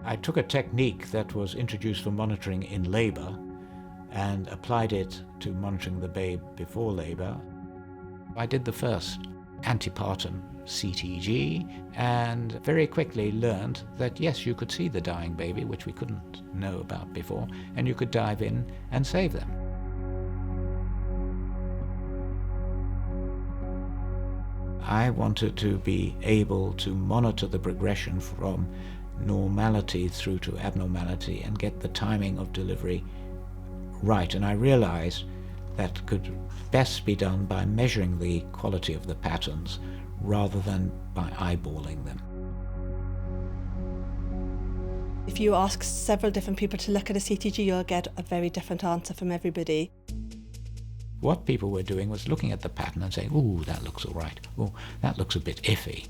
I took a technique that was introduced for monitoring in labour and applied it to monitoring the babe before labour. I did the first antepartum CTG and very quickly learned that yes, you could see the dying baby, which we couldn't know about before, and you could dive in and save them. I wanted to be able to monitor the progression from normality through to abnormality and get the timing of delivery right, and I realized that could best be done by measuring the quality of the patterns rather than by eyeballing them. If you ask several different people to look at a CTG, you'll get a very different answer from everybody. What people were doing was looking at the pattern and saying, ooh, that looks all right, ooh, that looks a bit iffy,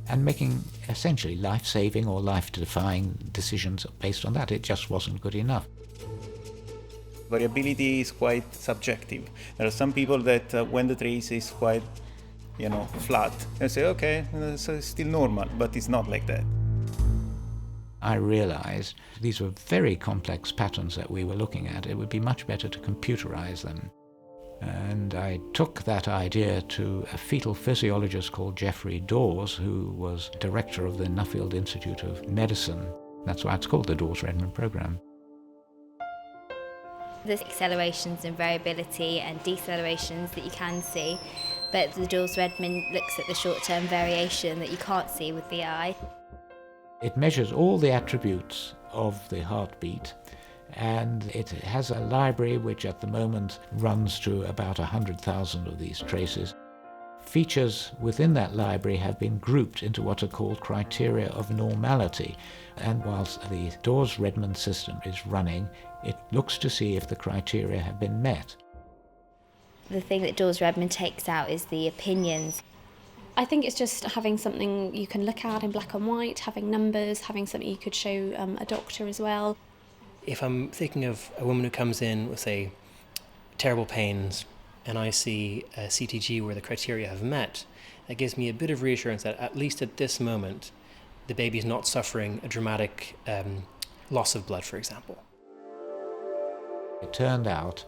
and making essentially life-saving or life-defying decisions based on that. It just wasn't good enough. Variability is quite subjective. There are some people that when the trace is quite, flat, they say, okay, so it's still normal, but it's not like that. I realized these were very complex patterns that we were looking at. It would be much better to computerize them. And I took that idea to a fetal physiologist called Jeffrey Dawes, who was director of the Nuffield Institute of Medicine. That's why it's called the Dawes-Redman program. There's accelerations and variability and decelerations that you can see, but the Dawes-Redman looks at the short-term variation that you can't see with the eye. It measures all the attributes of the heartbeat, and it has a library which at the moment runs to about 100,000 of these traces. Features within that library have been grouped into what are called criteria of normality, and whilst the Dawes-Redman system is running, it looks to see if the criteria have been met. The thing that Dawes-Redman takes out is the opinions. I think it's just having something you can look at in black and white, having numbers, having something you could show a doctor as well. If I'm thinking of a woman who comes in with, say, terrible pains, and I see a CTG where the criteria have met, that gives me a bit of reassurance that at least at this moment, the baby is not suffering a dramatic loss of blood, for example. It turned out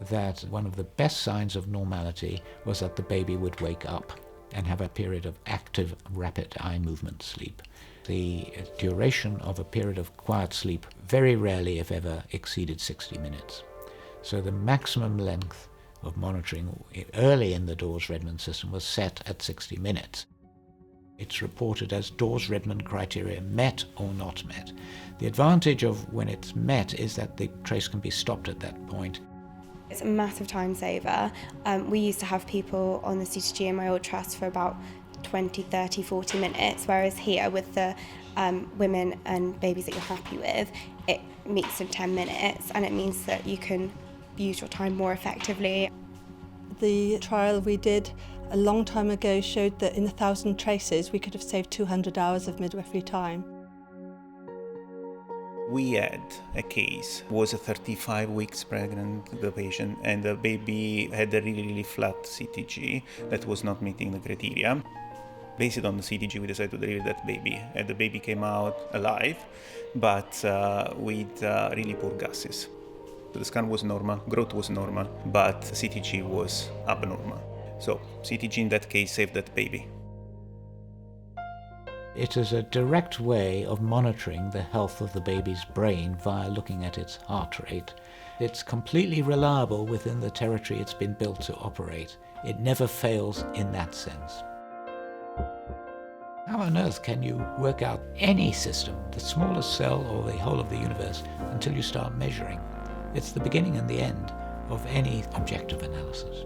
that one of the best signs of normality was that the baby would wake up and have a period of active, rapid eye movement sleep. The duration of a period of quiet sleep very rarely, if ever, exceeded 60 minutes. So the maximum length of monitoring early in the Dawes-Redman system was set at 60 minutes. It's reported as Dawes-Redman criteria met or not met. The advantage of when it's met is that the trace can be stopped at that point. It's a massive time saver. We used to have people on the CTG in my old trust for about 20, 30, 40 minutes, whereas here with the women and babies that you're happy with, it meets in 10 minutes, and it means that you can use your time more effectively. The trial we did a long time ago showed that in 1,000 traces we could have saved 200 hours of midwifery time. We had a case, was 35 weeks pregnant, the patient, and the baby had a really flat CTG that was not meeting the criteria. Based on the CTG, we decided to deliver that baby, and the baby came out alive, but with really poor gases. The scan was normal, growth was normal, but CTG was abnormal. So CTG in that case saved that baby. It is a direct way of monitoring the health of the baby's brain via looking at its heart rate. It's completely reliable within the territory it's been built to operate. It never fails in that sense. How on earth can you work out any system, the smallest cell or the whole of the universe, until you start measuring? It's the beginning and the end of any objective analysis.